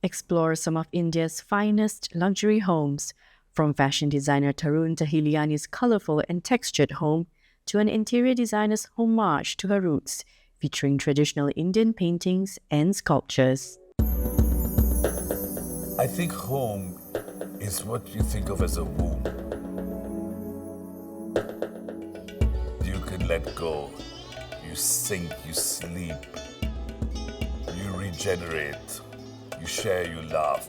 explore some of India's finest luxury homes, from fashion designer Tarun Tahiliani's colorful and textured home to an interior designer's homage to her roots, featuring traditional Indian paintings and sculptures. I think home is what you think of as a womb. You can let go, you sink, you sleep, you regenerate, you share, you laugh,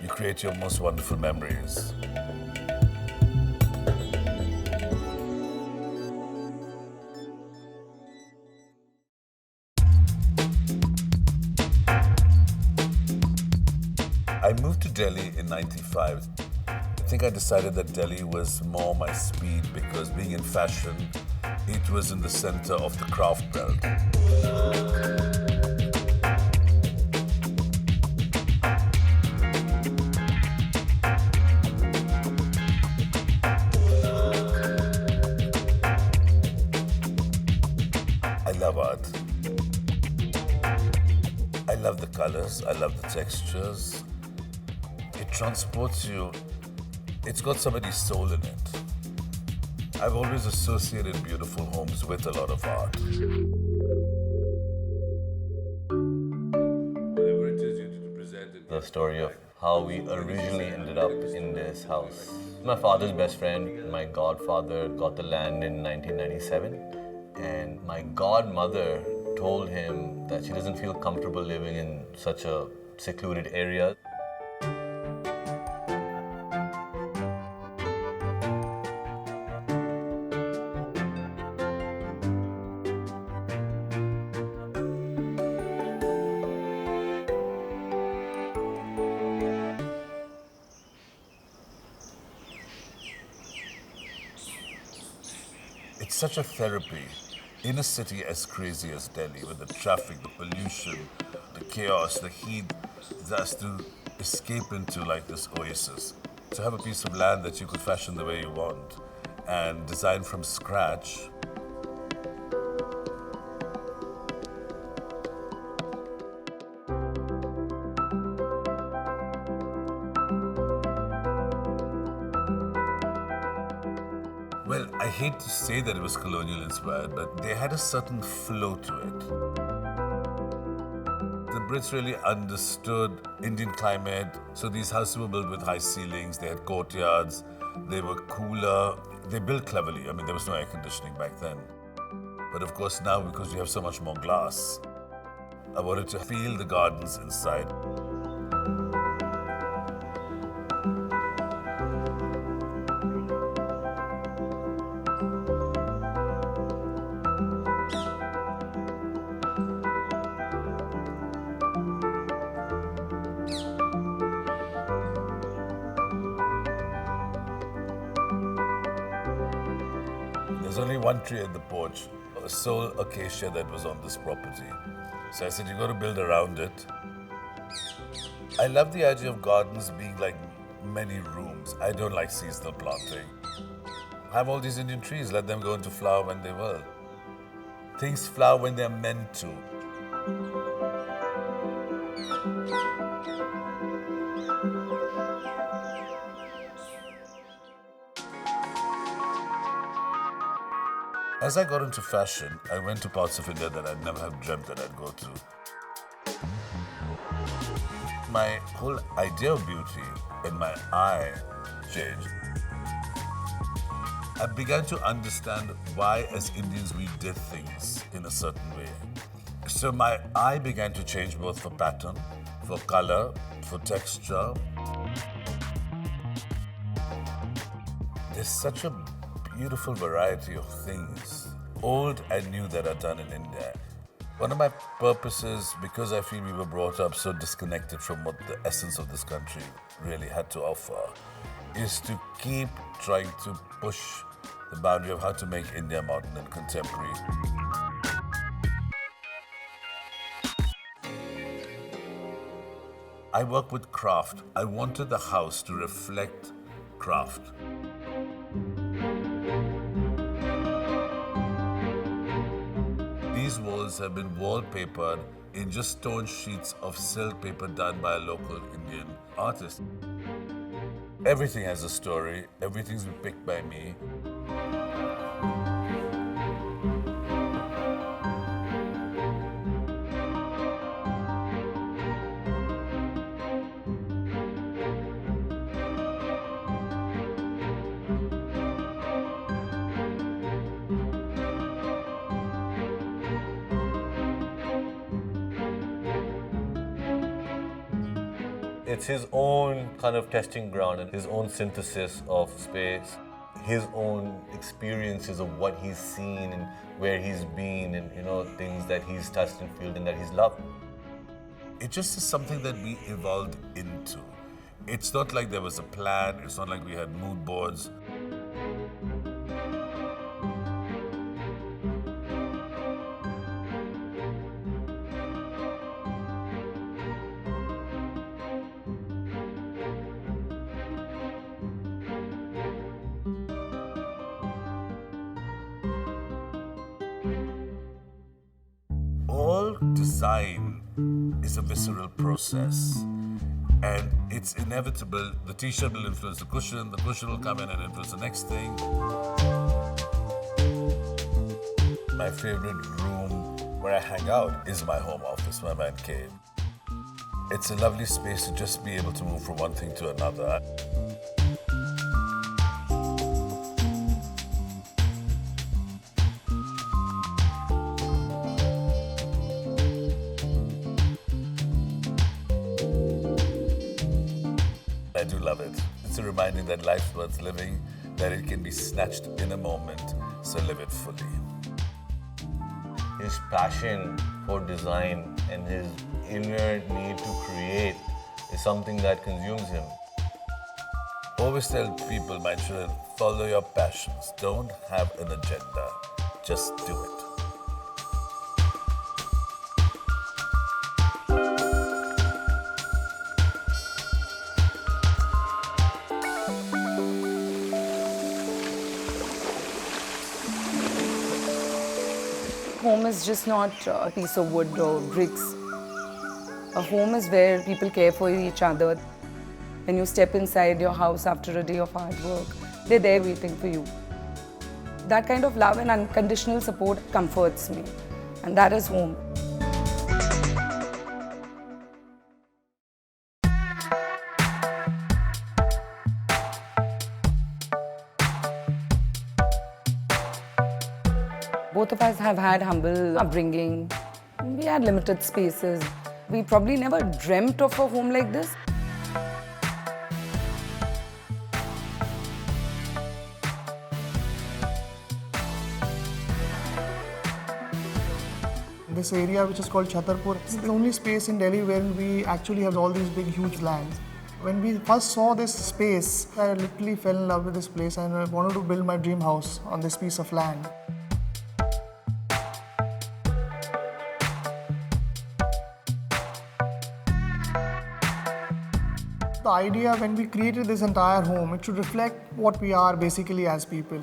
you create your most wonderful memories. I moved to Delhi in '95. I think I decided that Delhi was more my speed because being in fashion, it was in the center of the craft belt. I love art. I love the colors, I love the textures. It transports you. It's got somebody's soul in it. I've always associated beautiful homes with a lot of art. Whatever it is you need to present it. The story of how we originally ended up in this house. My father's best friend, my godfather, got the land in 1997, and my godmother told him that she doesn't feel comfortable living in such a secluded area. It's such a therapy in a city as crazy as Delhi, with the traffic, the pollution, the chaos, the heat, that's to escape into like this oasis. To have a piece of land that you could fashion the way you want and design from scratch. Well, I hate to say that it was colonial inspired, but they had a certain flow to it. The Brits really understood Indian climate, so these houses were built with high ceilings, they had courtyards, they were cooler, they built cleverly. I mean, there was no air conditioning back then. But of course now, because we have so much more glass, I wanted to feel the gardens inside. There's only one tree at the porch, a sole acacia that was on this property. So I said, you got to build around it. I love the idea of gardens being like many rooms. I don't like seasonal planting. Have all these Indian trees, let them go into flower when they will. Things flower when they're meant to. As I got into fashion, I went to parts of India that I'd never have dreamt that I'd go to. My whole idea of beauty and my eye changed. I began to understand why, as Indians, we did things in a certain way. So my eye began to change both for pattern, for color, for texture. There's such a beautiful variety of things, old and new, that are done in India. One of my purposes, because I feel we were brought up so disconnected from what the essence of this country really had to offer, is to keep trying to push the boundary of how to make India modern and contemporary. I work with craft. I wanted the house to reflect craft. These walls have been wallpapered in just stone sheets of silk paper done by a local Indian artist. Everything has a story, everything's been picked by me. It's his own kind of testing ground and his own synthesis of space, his own experiences of what he's seen and where he's been and, things that he's touched and felt and that he's loved. It just is something that we evolved into. It's not like there was a plan, it's not like we had mood boards. All design is a visceral process, and it's inevitable. The t-shirt will influence the cushion will come in and influence the next thing. My favorite room where I hang out is my home office, my man cave. It's a lovely space to just be able to move from one thing to another. I do love it. It's a reminder that life's worth living, that it can be snatched in a moment, so live it fully. His passion for design and his inner need to create is something that consumes him. Always tell people, my children, follow your passions. Don't have an agenda. Just do it. Home is just not a piece of wood or bricks. A home is where people care for each other. When you step inside your house after a day of hard work, they're there waiting for you. That kind of love and unconditional support comforts me, and that is home. Both of us have had humble upbringing. We had limited spaces. We probably never dreamt of a home like this. This area, which is called Chhatpur, is the only space in Delhi where we actually have all these big, huge lands. When we first saw this space, I literally fell in love with this place and I wanted to build my dream house on this piece of land. The idea when we created this entire home, it should reflect what we are basically as people.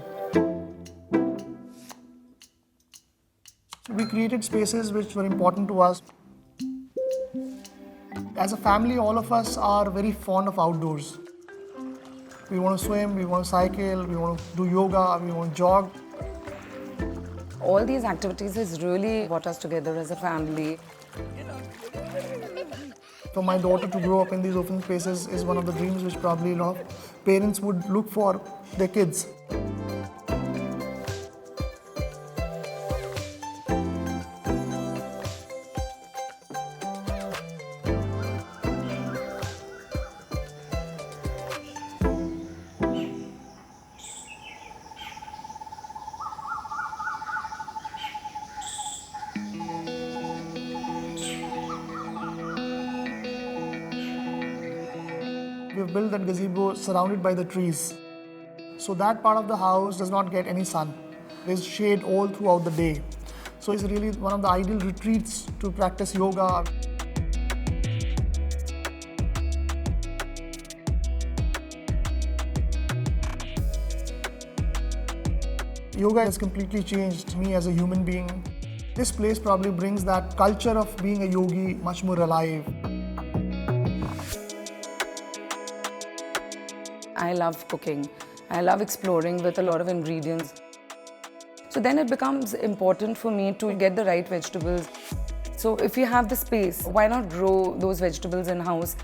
We created spaces which were important to us. As a family, all of us are very fond of outdoors. We want to swim, we want to cycle, we want to do yoga, we want to jog. All these activities has really brought us together as a family. For my daughter to grow up in these open spaces is one of the dreams which probably a lot of parents would look for their kids. We've built that gazebo surrounded by the trees. So that part of the house does not get any sun. There's shade all throughout the day. So it's really one of the ideal retreats to practice yoga. Yoga has completely changed me as a human being. This place probably brings that culture of being a yogi much more alive. I love cooking. I love exploring with a lot of ingredients. So then it becomes important for me to get the right vegetables. So if you have the space, why not grow those vegetables in-house?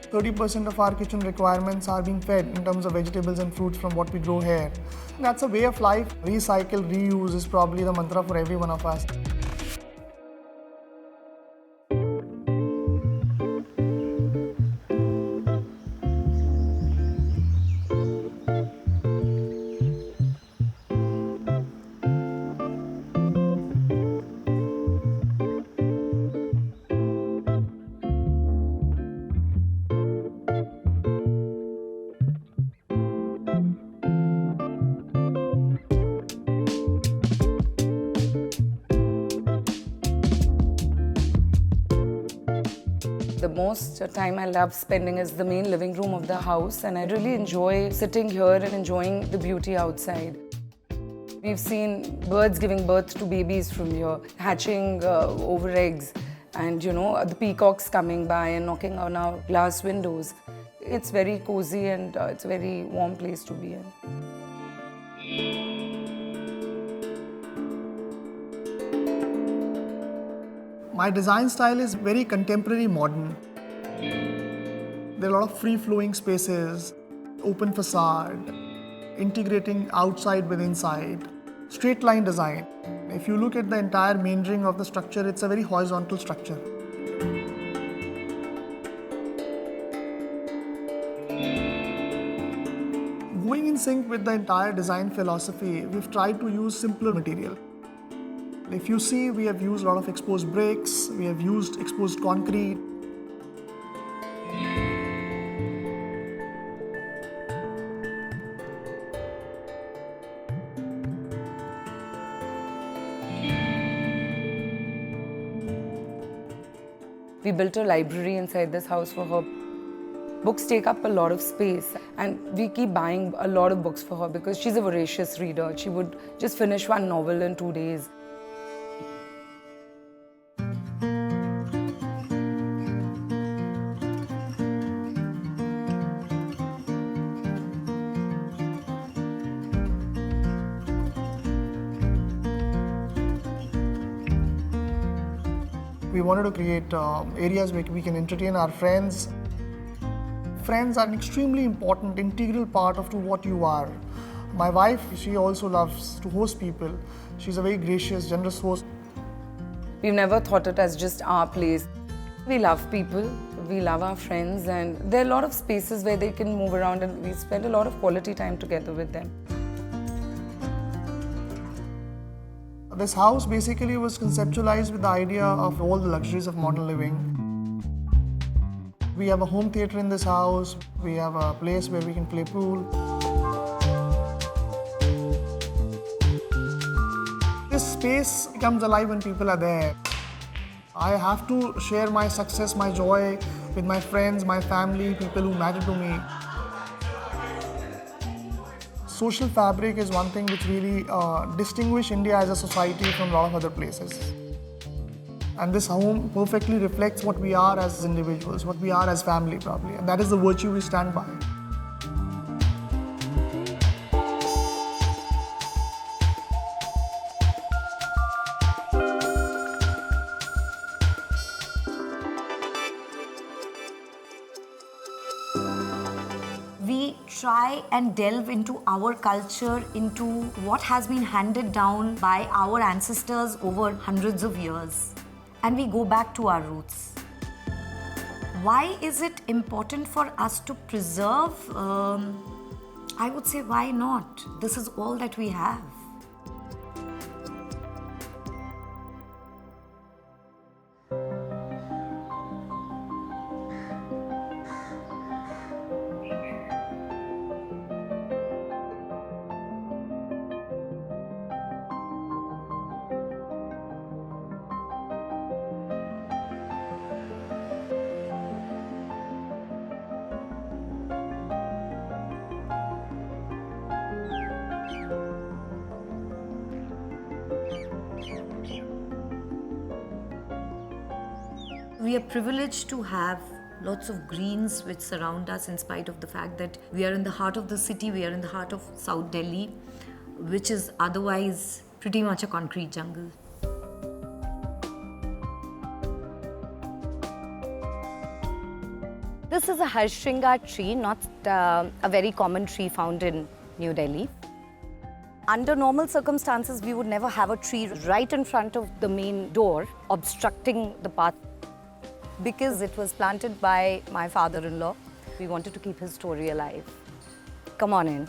%30 of our kitchen requirements are being fed in terms of vegetables and fruits from what we grow here. That's a way of life. Recycle, reuse is probably the mantra for every one of us. The most time I love spending is the main living room of the house, and I really enjoy sitting here and enjoying the beauty outside. We've seen birds giving birth to babies from here, hatching over eggs, and the peacocks coming by and knocking on our glass windows. It's very cozy and it's a very warm place to be in. My design style is very contemporary modern. There are a lot of free-flowing spaces, open facade, integrating outside with inside, straight line design. If you look at the entire main ring of the structure, it's a very horizontal structure. Going in sync with the entire design philosophy, we've tried to use simpler material. If you see, we have used a lot of exposed bricks, we have used exposed concrete. We built a library inside this house for her. Books take up a lot of space, and we keep buying a lot of books for her because she's a voracious reader. She would just finish one novel in 2 days. We wanted to create areas where we can entertain our friends. Friends are an extremely important, integral part of what you are. My wife, she also loves to host people. She's a very gracious, generous host. We've never thought it as just our place. We love people, we love our friends, and there are a lot of spaces where they can move around, and we spend a lot of quality time together with them. This house basically was conceptualized with the idea of all the luxuries of modern living. We have a home theater in this house. We have a place where we can play pool. This space comes alive when people are there. I have to share my success, my joy with my friends, my family, people who matter to me. Social fabric is one thing which really distinguishes India as a society from a lot of other places. And this home perfectly reflects what we are as individuals, what we are as family probably. And that is the virtue we stand by. We try and delve into our culture, into what has been handed down by our ancestors over hundreds of years. And we go back to our roots. Why is it important for us to preserve? I would say, why not? This is all that we have. We are privileged to have lots of greens which surround us in spite of the fact that we are in the heart of the city, we are in the heart of South Delhi, which is otherwise pretty much a concrete jungle. This is a Harshringar tree, not a very common tree found in New Delhi. Under normal circumstances, we would never have a tree right in front of the main door, obstructing the path. Because it was planted by my father-in-law, we wanted to keep his story alive. Come on in.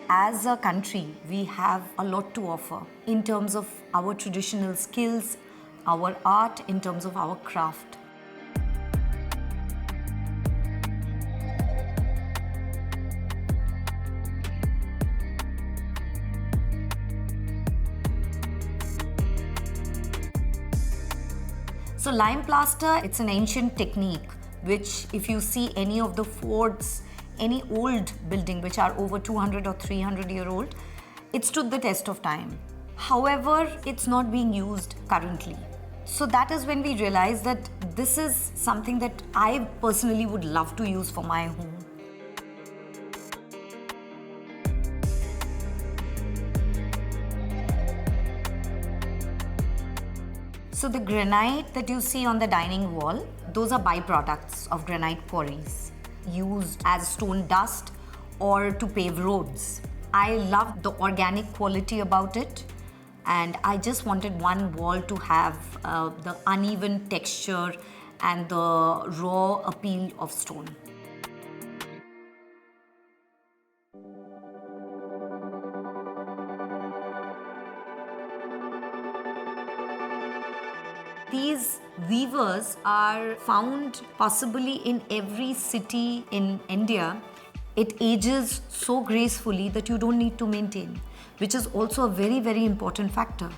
As a country, we have a lot to offer in terms of our traditional skills, our art, in terms of our craft. So lime plaster, it's an ancient technique which if you see any of the forts, any old building which are over 200 or 300 year old, it stood the test of time. However, it's not being used currently. So that is when we realized that this is something that I personally would love to use for my home. So the granite that you see on the dining wall, those are byproducts of granite quarries, used as stone dust or to pave roads. I loved the organic quality about it, and I just wanted one wall to have the uneven texture and the raw appeal of stone. These weavers are found possibly in every city in India. It ages so gracefully that you don't need to maintain, which is also a very, very important factor.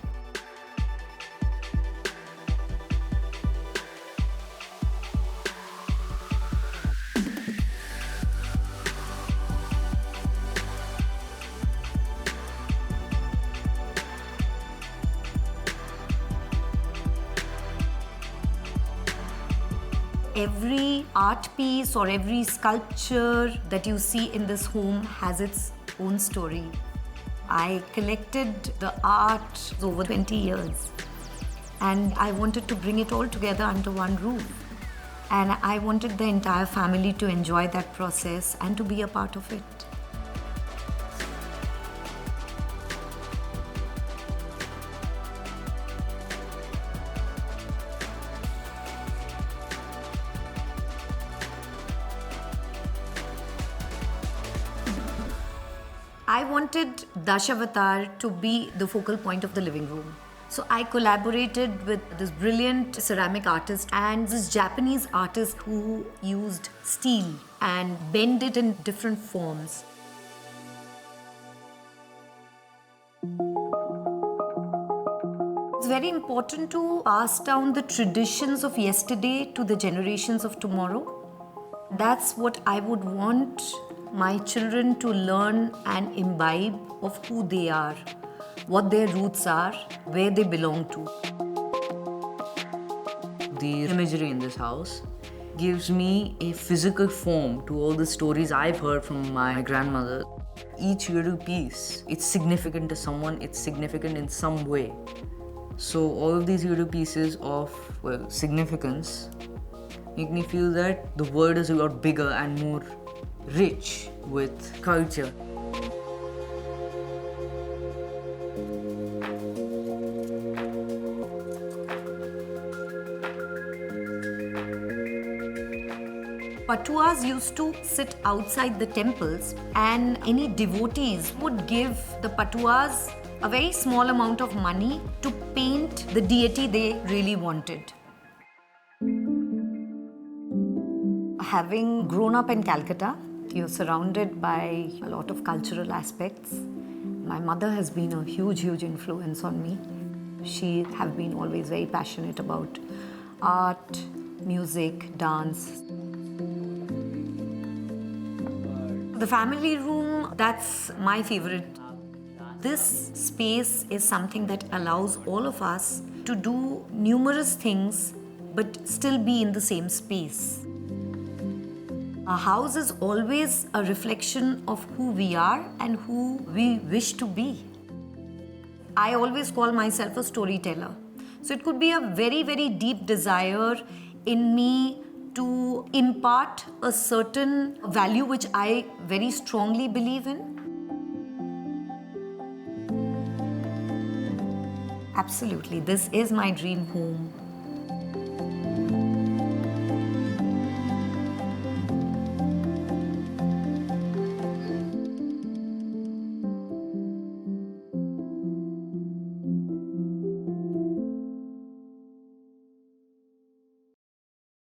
Every art piece or every sculpture that you see in this home has its own story. I collected the art over 20 years, and I wanted to bring it all together under one roof. And I wanted the entire family to enjoy that process and to be a part of it. I wanted Dashavatar to be the focal point of the living room. So I collaborated with this brilliant ceramic artist and this Japanese artist who used steel and bend it in different forms. It's very important to pass down the traditions of yesterday to the generations of tomorrow. That's what I would want my children to learn and imbibe of who they are, what their roots are, where they belong to. The imagery in this house gives me a physical form to all the stories I've heard from my grandmother. Each little piece, it's significant to someone, it's significant in some way. So all of these little pieces of, significance make me feel that the world is a lot bigger and more rich with culture. Patuas used to sit outside the temples, and any devotees would give the patuas a very small amount of money to paint the deity they really wanted. Having grown up in Calcutta, you're surrounded by a lot of cultural aspects. My mother has been a huge influence on me. She have been always very passionate about art, music, dance. The family room, that's my favorite. This space is something that allows all of us to do numerous things but still be in the same space. A house is always a reflection of who we are and who we wish to be. I always call myself a storyteller. So it could be a very deep desire in me to impart a certain value which I very strongly believe in. Absolutely, this is my dream home.